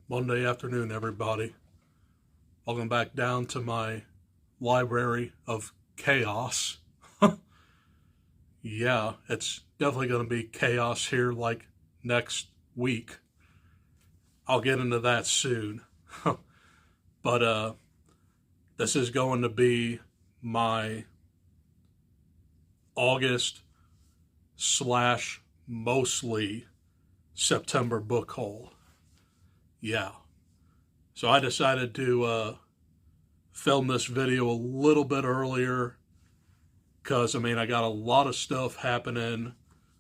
Monday afternoon, everybody. Welcome back down to my library of chaos. Yeah, it's definitely going to be chaos here like next week. I'll get into that soon. But this is going to be my August slash mostly September book haul. Yeah. So I decided to film this video a little bit earlier because, I got a lot of stuff happening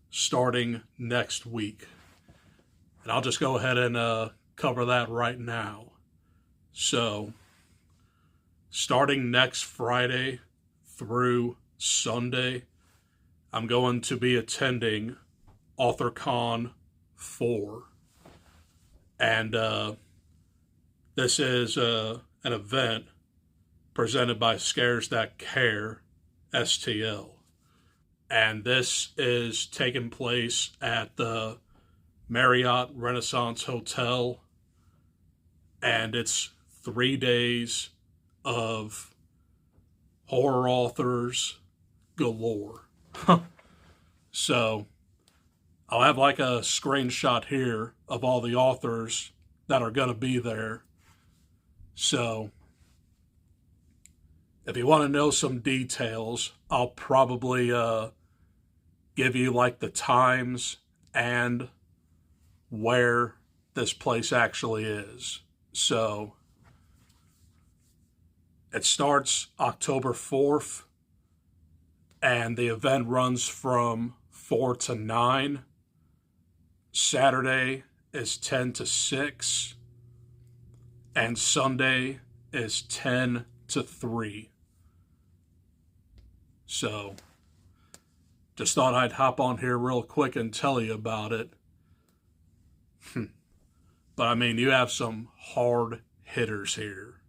starting next week. And I'll just go ahead and cover that right now. So, starting next Friday through Sunday, I'm going to be attending Authorcon 4. And this is an event presented by Scares That Care, STL. And this is taking place at the Marriott Renaissance Hotel. And it's 3 days of horror authors galore. So I'll have like a screenshot here of all the authors that are going to be there. So if you want to know some details, I'll probably give you like the times and where this place actually is. So it starts October 4th, and the event runs from 4 to 9. Saturday is 10 to 6, and Sunday is 10 to 3. So, just thought I'd hop on here real quick and tell you about it. But you have some hard hitters here.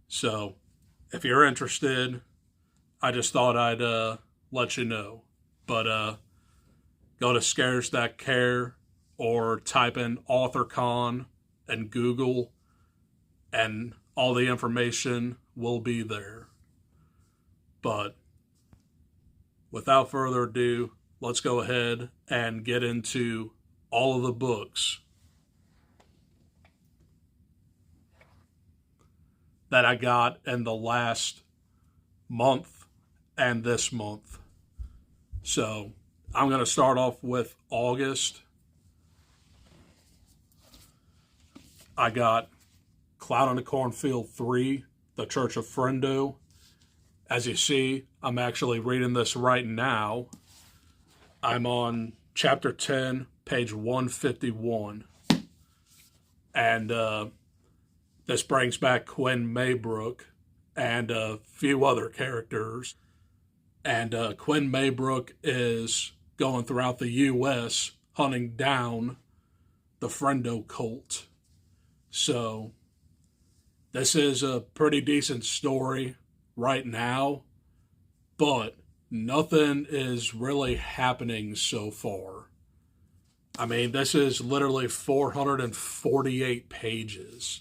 So, if you're interested, I just thought I'd let you know. But go to Scares That Care or type in Authorcon and Google, and all the information will be there. But without further ado, let's go ahead and get into all of the books that I got in the last month and this month. So I'm going to start off with August. I got Cloud on the Cornfield 3, The Church of Friendo. As you see, I'm actually reading this right now. I'm on chapter 10, page 151. And this brings back Quinn Maybrook and a few other characters. And Quinn Maybrook is going throughout the U.S. hunting down the Friendo cult. So this is a pretty decent story right now, but nothing is really happening so far. This is literally 448 pages.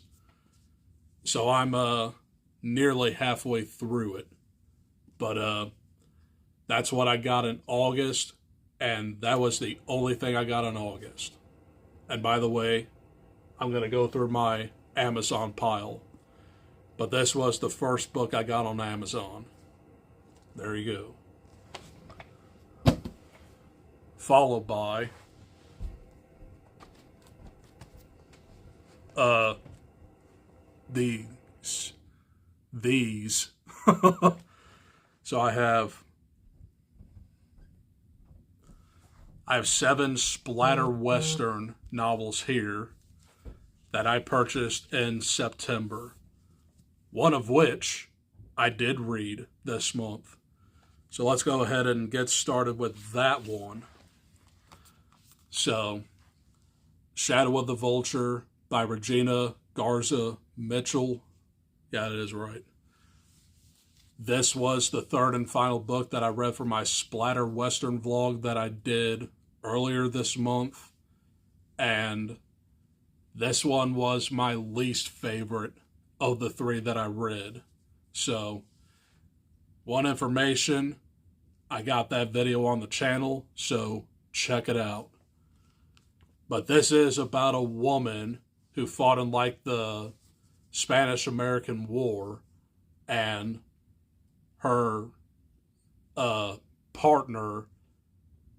So I'm nearly halfway through it. But that's what I got in August, and that was the only thing I got in August. And by the way, I'm going to go through my Amazon pile. But this was the first book I got on Amazon. There you go. Followed by these. So I have 7 splatter western novels here that I purchased in September. One of which I did read this month. So let's go ahead and get started with that one. So, Shadow of the Vulture by Regina Garza Mitchell. Yeah, it is right. This was the third and final book that I read for my Splatter Western vlog that I did earlier this month. And this one was my least favorite of the three that I read. So, one information, I got that video on the channel, so check it out. But this is about a woman who fought in like the Spanish-American War, and her partner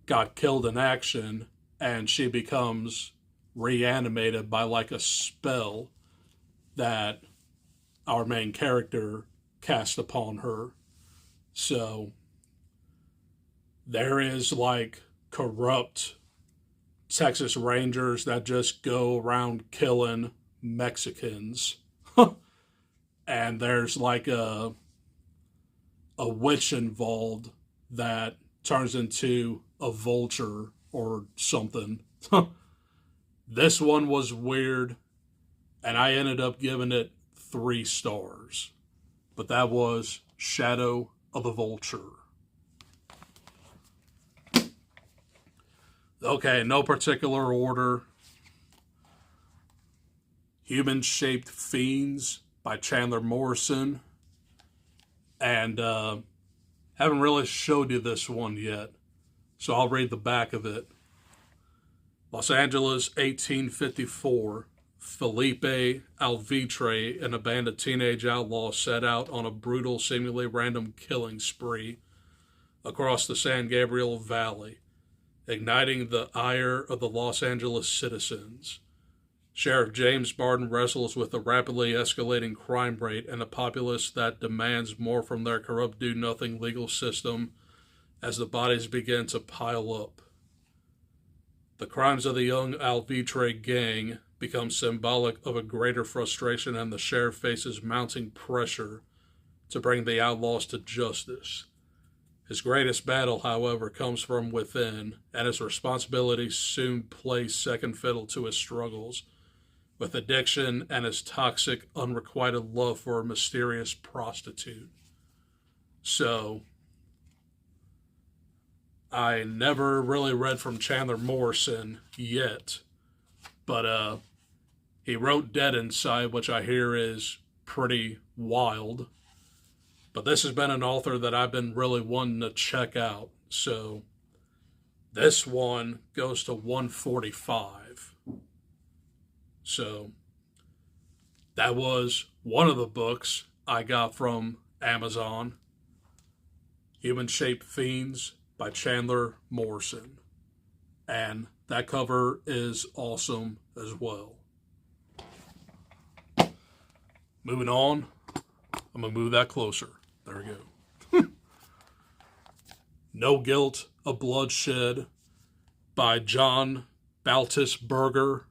got killed in action, and she becomes reanimated by like a spell that our main character cast upon her. So there is like corrupt Texas Rangers that just go around killing Mexicans. And there's like a witch involved that turns into a vulture or something. This one was weird, and I ended up giving it 3 stars. But that was Shadow of the Vulture. Okay, no particular order. Human-Shaped Fiends by Chandler Morrison. And haven't really showed you this one yet, so I'll read the back of it. Los Angeles, 1854. Felipe Alvitre and a band of teenage outlaws set out on a brutal, seemingly random killing spree across the San Gabriel Valley, igniting the ire of the Los Angeles citizens. Sheriff James Barton wrestles with the rapidly escalating crime rate and a populace that demands more from their corrupt do-nothing legal system as the bodies begin to pile up. The crimes of the young Alvitre gang become symbolic of a greater frustration, and the sheriff faces mounting pressure to bring the outlaws to justice. His greatest battle, however, comes from within, and his responsibilities soon play second fiddle to his struggles with addiction and his toxic, unrequited love for a mysterious prostitute. So, I never really read from Chandler Morrison yet, but he wrote Dead Inside, which I hear is pretty wild. But this has been an author that I've been really wanting to check out. So this one goes to 145. So that was one of the books I got from Amazon. Human-Shaped Fiends by Chandler Morrison. And that cover is awesome as well. Moving on, I'm going to move that closer. There we go. No Guilt, A Bloodshed by John Baltisberger.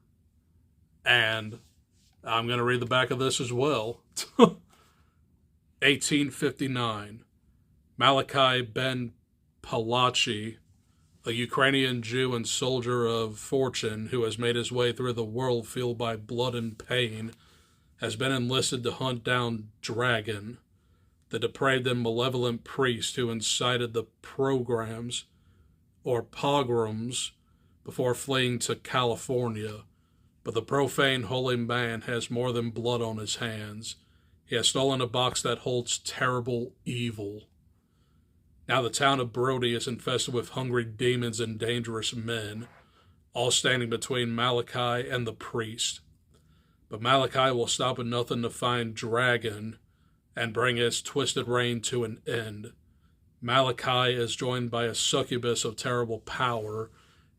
And I'm going to read the back of this as well. 1859. Malachi Ben Palachi, a Ukrainian Jew and soldier of fortune who has made his way through the world fueled by blood and pain, has been enlisted to hunt down Dragon, the depraved and malevolent priest who incited the pogroms before fleeing to California. But the profane holy man has more than blood on his hands. He has stolen a box that holds terrible evil. Now the town of Brody is infested with hungry demons and dangerous men, all standing between Malachi and the priest. But Malachi will stop at nothing to find Dragon and bring his twisted reign to an end. Malachi is joined by a succubus of terrible power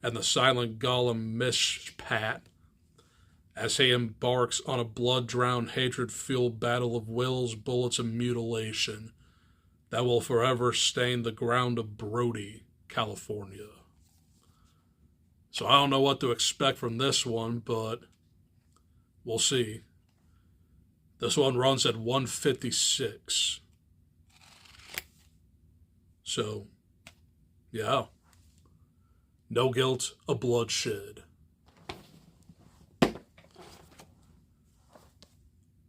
and the silent golem Mishpat as he embarks on a blood-drowned, hatred-fueled battle of wills, bullets, and mutilation that will forever stain the ground of Brody, California. So I don't know what to expect from this one, but we'll see. This one runs at 156. So, yeah. No Guilt, A Bloodshed.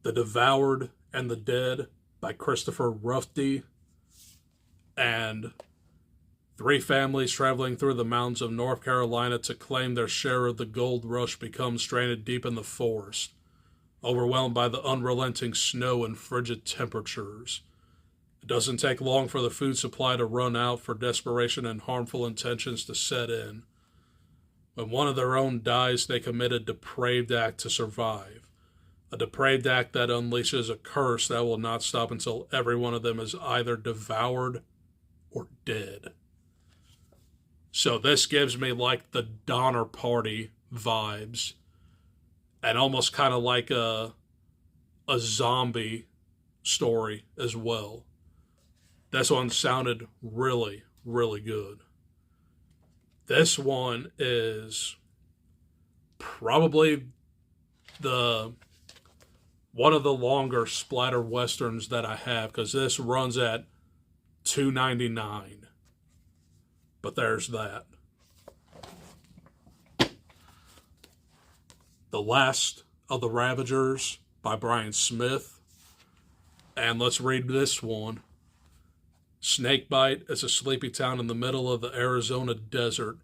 The Devoured and the Dead by Christopher Ruffty. And 3 families traveling through the mountains of North Carolina to claim their share of the gold rush become stranded deep in the forest, overwhelmed by the unrelenting snow and frigid temperatures. It doesn't take long for the food supply to run out, for desperation and harmful intentions to set in. When one of their own dies, they commit a depraved act to survive. A depraved act that unleashes a curse that will not stop until every one of them is either devoured or dead. So this gives me like the Donner Party vibes, and almost kind of like a zombie story as well. This one sounded really, really good. This one is probably one of the longer splatter westerns that I have, because this runs at $2.99. But there's that. The Last of the Ravagers by Brian Smith. And let's read this one. Snakebite is a sleepy town in the middle of the Arizona desert.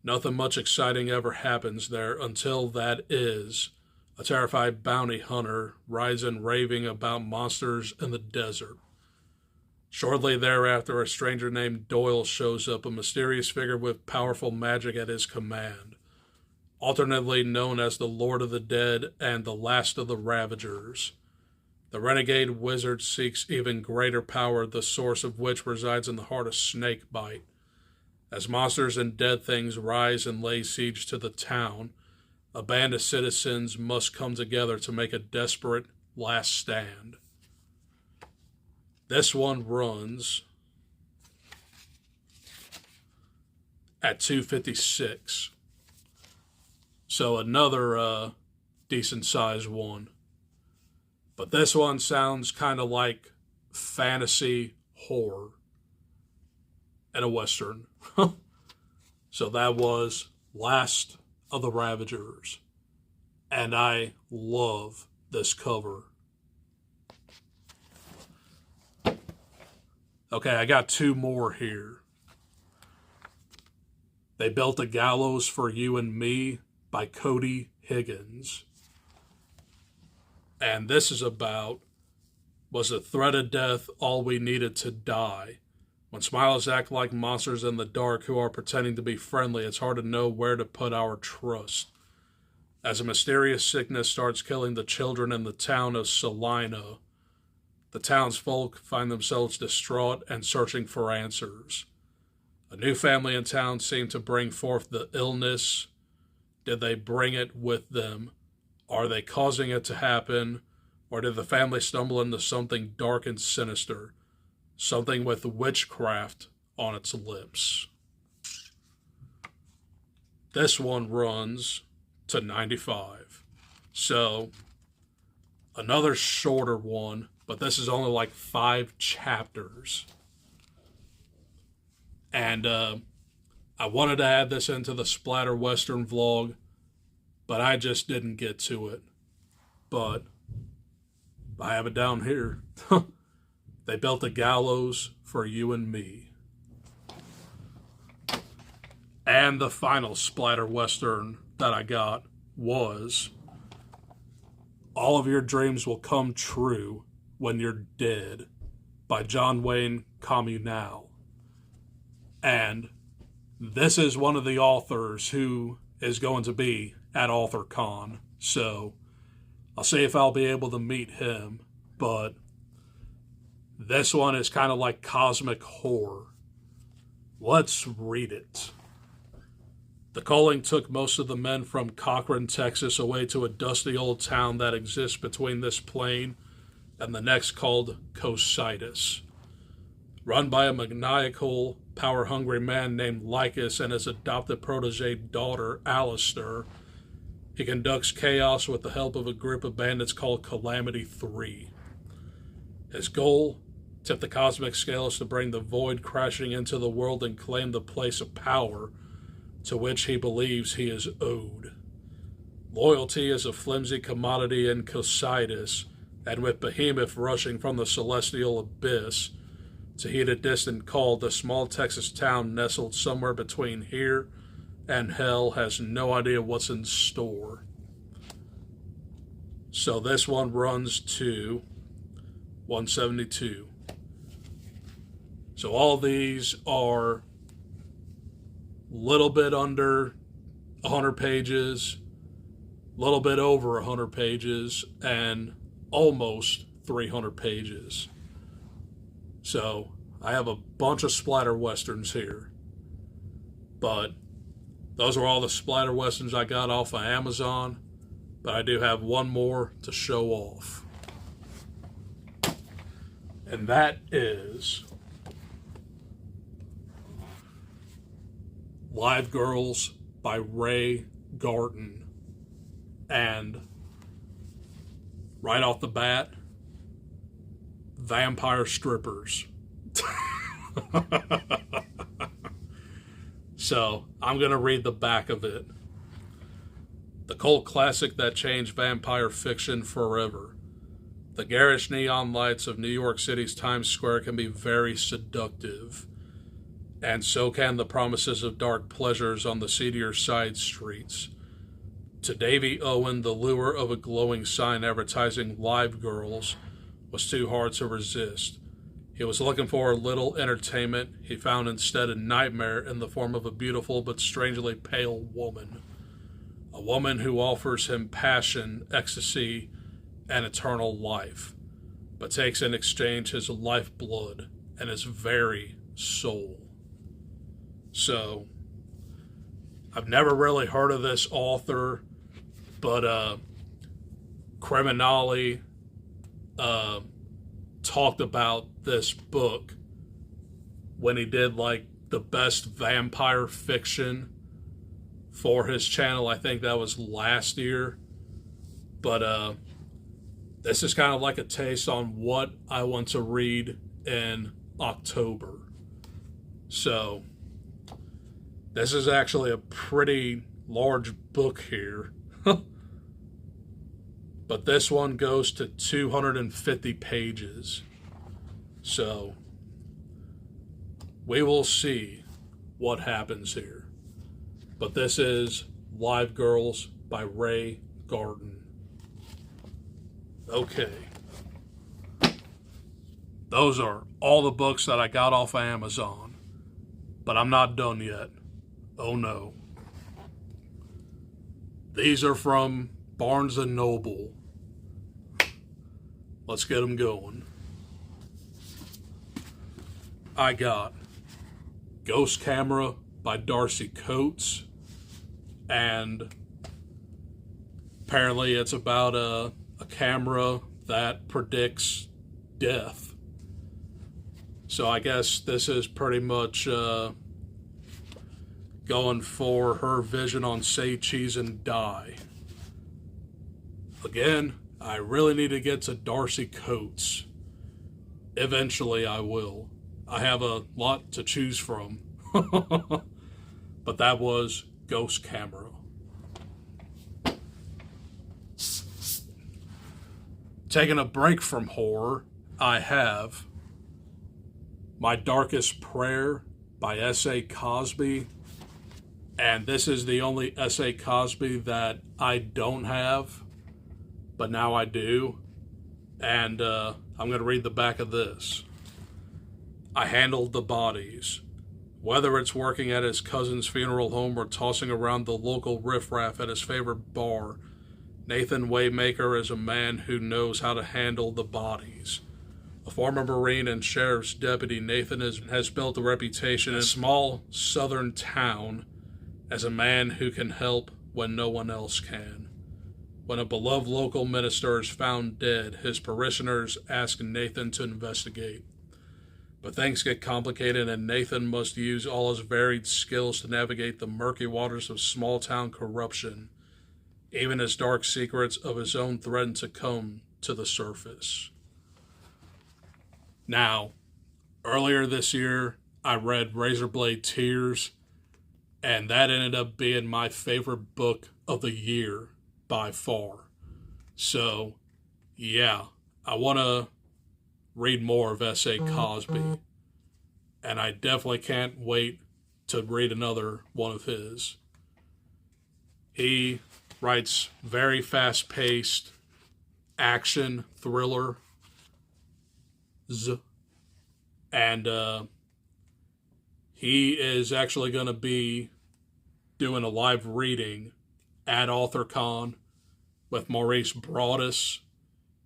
Nothing much exciting ever happens there until that is a terrified bounty hunter rides and raving about monsters in the desert. Shortly thereafter, a stranger named Doyle shows up, a mysterious figure with powerful magic at his command, alternately known as the Lord of the Dead and the Last of the Ravagers. The renegade wizard seeks even greater power, the source of which resides in the heart of Snakebite. As monsters and dead things rise and lay siege to the town, a band of citizens must come together to make a desperate last stand. This one runs at $2.56. So another decent sized one. But this one sounds kind of like fantasy horror and a Western. So that was Last of the Ravagers. And I love this cover. Okay, I got 2 more here. They Built a Gallows for You and Me by Cody Higgins. And this is about, was the threat of death all we needed to die? When smiles act like monsters in the dark who are pretending to be friendly, it's hard to know where to put our trust. As a mysterious sickness starts killing the children in the town of Salina, the townsfolk find themselves distraught and searching for answers. A new family in town seemed to bring forth the illness. Did they bring it with them? Are they causing it to happen? Or did the family stumble into something dark and sinister? Something with witchcraft on its lips. This one runs to $95. So, another shorter one, but this is only like 5 chapters. And I wanted to add this into the Splatter Western vlog, but I just didn't get to it. But I have it down here. They Built a Gallows for You and Me. And the final Splatter Western that I got was All of Your Dreams Will Come True When You're Dead by John Wayne Communal. And this is one of the authors who is going to be at Authorcon. So I'll see if I'll be able to meet him. But this one is kind of like cosmic horror. Let's read it. The culling took most of the men from Cochran, Texas, away to a dusty old town that exists between this plain and the next, called Cocytus. Run by a maniacal, power-hungry man named Lycus and his adopted protege daughter, Alistair, he conducts chaos with the help of a group of bandits called Calamity 3. His goal, tip the cosmic scales to bring the void crashing into the world and claim the place of power to which he believes he is owed. Loyalty is a flimsy commodity in Cocytus, and with Behemoth rushing from the celestial abyss, To heed a distant call, the small Texas town nestled somewhere between here and hell has no idea what's in store. So this one runs to 172. So all these are a little bit under 100 pages, a little bit over 100 pages, and almost 300 pages. So I have a bunch of splatter westerns here. But those are all the splatter westerns I got off of Amazon. But I do have one more to show off. And that is Live Girls by Ray Garton. And right off the bat, vampire strippers. So I'm going to read the back of it. The cult classic that changed vampire fiction forever. The garish neon lights of New York City's Times Square can be very seductive, and so can the promises of dark pleasures on the seedier side streets. To Davy Owen, the lure of a glowing sign advertising Live Girls was too hard to resist. He was looking for a little entertainment. He found instead a nightmare in the form of a beautiful but strangely pale woman. A woman who offers him passion, ecstasy, and eternal life, but takes in exchange his lifeblood and his very soul. So, I've never really heard of this author, but Criminale talked about this book when he did like the best vampire fiction for his channel. I think that was last year. But this is kind of like a taste on what I want to read in October. So this is actually a pretty large book here. But this one goes to 250 pages. So we will see what happens here. But this is Live Girls by Ray Garton. Okay. Those are all the books that I got off of Amazon. But I'm not done yet. Oh no. These are from Barnes & Noble. Let's get them going. I got Ghost Camera by Darcy Coates. And apparently it's about a camera that predicts death. So I guess this is pretty much going for her vision on Say Cheese and Die. Again, I really need to get to Darcy Coates. Eventually I will. I have a lot to choose from. But that was Ghost Camera. Taking a break from horror, I have My Darkest Prayer by S.A. Cosby. And this is the only S.A. Cosby that I don't have, but now I do. And I'm going to read the back of this. I handled the bodies. Whether it's working at his cousin's funeral home or tossing around the local riffraff at his favorite bar, Nathan Waymaker is a man who knows how to handle the bodies. A former Marine and Sheriff's deputy, Nathan has built a reputation in a small southern town as a man who can help when no one else can. When a beloved local minister is found dead, his parishioners ask Nathan to investigate. But things get complicated, and Nathan must use all his varied skills to navigate the murky waters of small-town corruption. Even his dark secrets of his own threaten to come to the surface. Now, earlier this year, I read Razorblade Tears, and that ended up being my favorite book of the year by far. So, yeah, I want to read more of S.A. Cosby. and I definitely can't wait to read another one of his. He writes very fast-paced action thriller, and he is actually going to be doing a live reading at Authorcon with Maurice Broadus.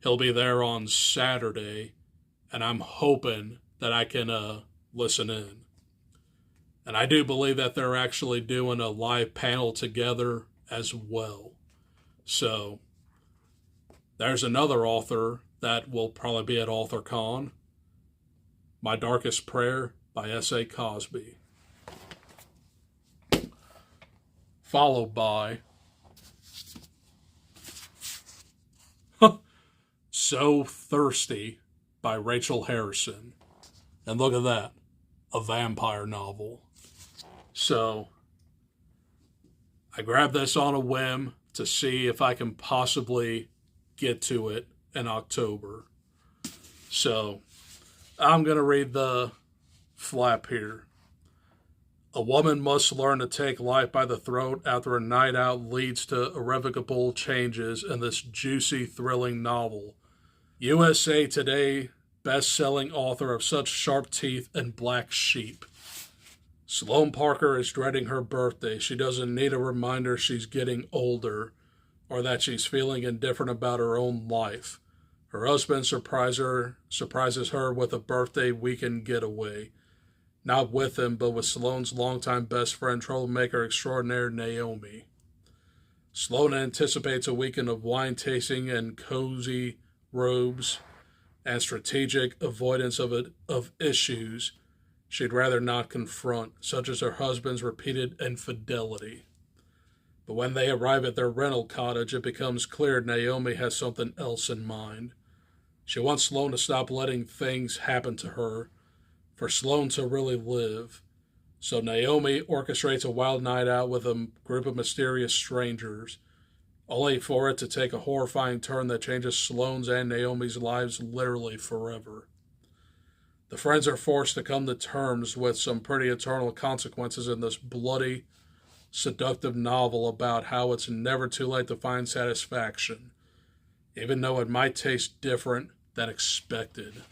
He'll be there on Saturday, and I'm hoping that I can listen in. And I do believe that they're actually doing a live panel together as well. So there's another author that will probably be at Authorcon, My Darkest Prayer by S.A. Cosby. Followed by So Thirsty by Rachel Harrison. And look at that, a vampire novel. So I grabbed this on a whim to see if I can possibly get to it in October. So I'm going to read the flap here. A woman must learn to take life by the throat after a night out leads to irrevocable changes in this juicy, thrilling novel. USA Today best-selling author of Such Sharp Teeth and Black Sheep. Sloane Parker is dreading her birthday. She doesn't need a reminder she's getting older or that she's feeling indifferent about her own life. Her husband surprises her with a birthday weekend getaway. Not with him, but with Sloane's longtime best friend, troublemaker extraordinaire Naomi. Sloane anticipates a weekend of wine tasting and cozy robes and strategic avoidance of issues she'd rather not confront, such as her husband's repeated infidelity. But when they arrive at their rental cottage, it becomes clear Naomi has something else in mind. She wants Sloane to stop letting things happen to her, for Sloane to really live. So Naomi orchestrates a wild night out with a group of mysterious strangers, only for it to take a horrifying turn that changes Sloane's and Naomi's lives literally forever. The friends are forced to come to terms with some pretty eternal consequences in this bloody, seductive novel about how it's never too late to find satisfaction, even though it might taste different than expected.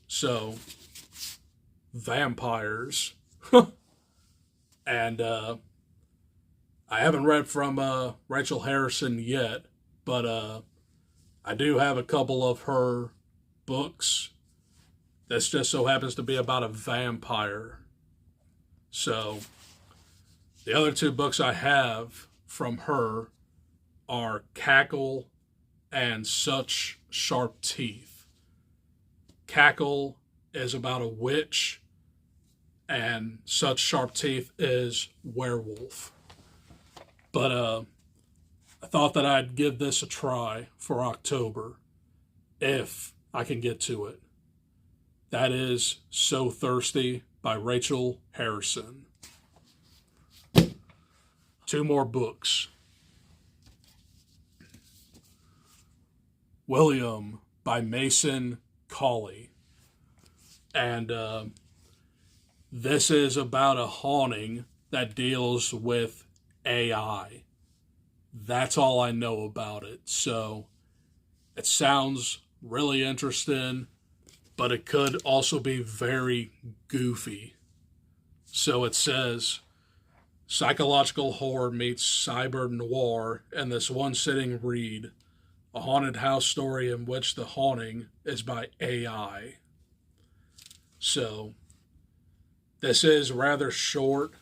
So, vampires. And I haven't read from Rachel Harrison yet, but I do have a couple of her books. This just so happens to be about a vampire. So, the other two books I have from her are Cackle and Such Sharp Teeth. Cackle is about a witch, and Such Sharp Teeth is werewolf. But I thought that I'd give this a try for October, if I can get to it. That is So Thirsty by Rachel Harrison. Two more books. William by Mason Cawley. And this is about a haunting that deals with AI. That's all I know about it. So it sounds really interesting, but it could also be very goofy. So it says, psychological horror meets cyber noir in this one sitting read. A haunted house story in which the haunting is by AI. So, this is rather short,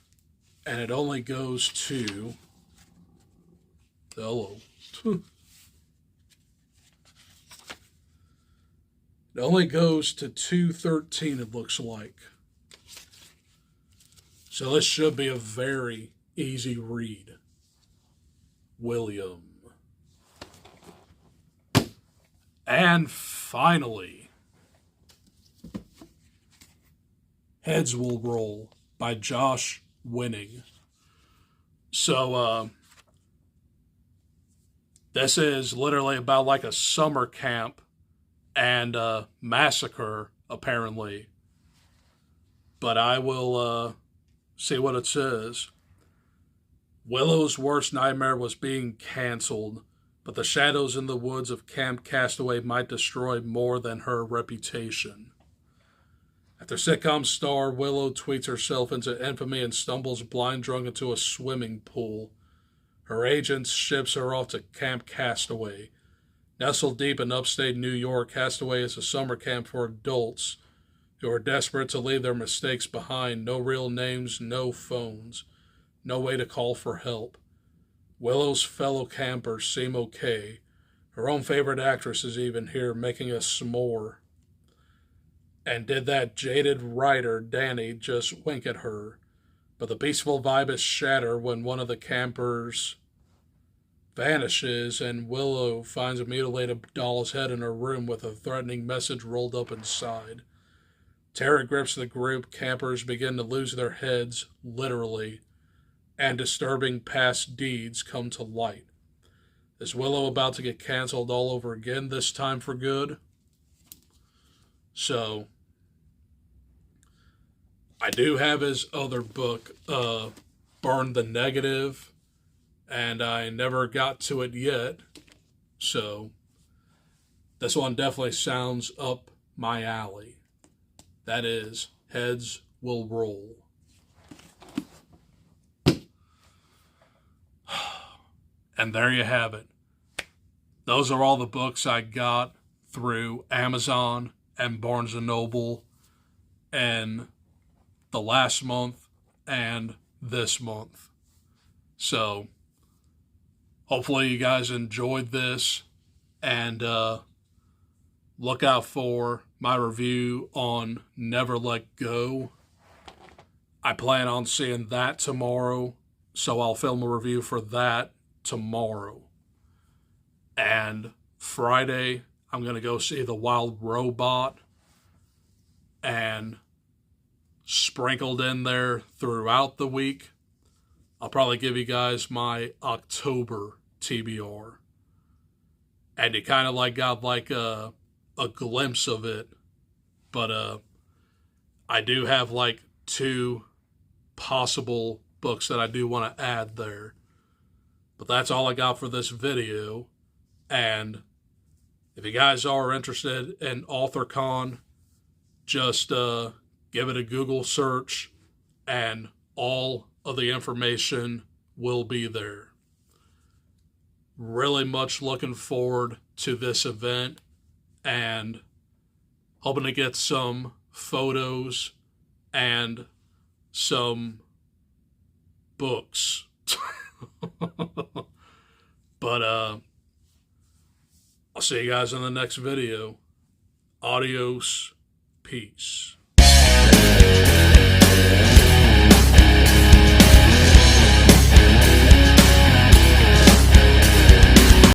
and it only goes to... Hello. It only goes to 213, it looks like. So this should be a very easy read. William. And finally, Heads Will Roll by Josh Winning. So, this is literally about like a summer camp and a massacre, apparently. but I will see what it says. Willow's worst nightmare was being canceled, but the shadows in the woods of Camp Castaway might destroy more than her reputation. After sitcom star Willow tweets herself into infamy and stumbles blind drunk into a swimming pool, her agent ships her off to Camp Castaway. Nestled deep in upstate New York, Castaway is a summer camp for adults who are desperate to leave their mistakes behind. No real names, no phones, no way to call for help. Willow's fellow campers seem okay. Her own favorite actress is even here making a s'more. And did that jaded writer, Danny, just wink at her? But the peaceful vibe is shattered when one of the campers vanishes and Willow finds a mutilated doll's head in her room with a threatening message rolled up inside. Terror grips the group. Campers begin to lose their heads, literally, and disturbing past deeds come to light. Is Willow about to get canceled all over again, this time for good? So, I do have his other book, Burn the Negative, and I never got to it yet. So, this one definitely sounds up my alley. That is, heads will roll. And there you have it. Those are all the books I got through Amazon and Barnes & Noble and the last month and this month. So, hopefully you guys enjoyed this, and look out for my review on Never Let Go. I plan on seeing that tomorrow, so I'll film a review for that tomorrow. And Friday, I'm going to go see The Wild Robot, and sprinkled in there throughout the week, I'll probably give you guys my October TBR. And you kind of like got like a glimpse of it, but I do have like 2 possible books that I do want to add there. But that's all I got for this video. And if you guys are interested in Authorcon, just give it a Google search and all of the information will be there. Really much looking forward to this event and hoping to get some photos and some books. But I'll see you guys in the next video. Adios. Peace.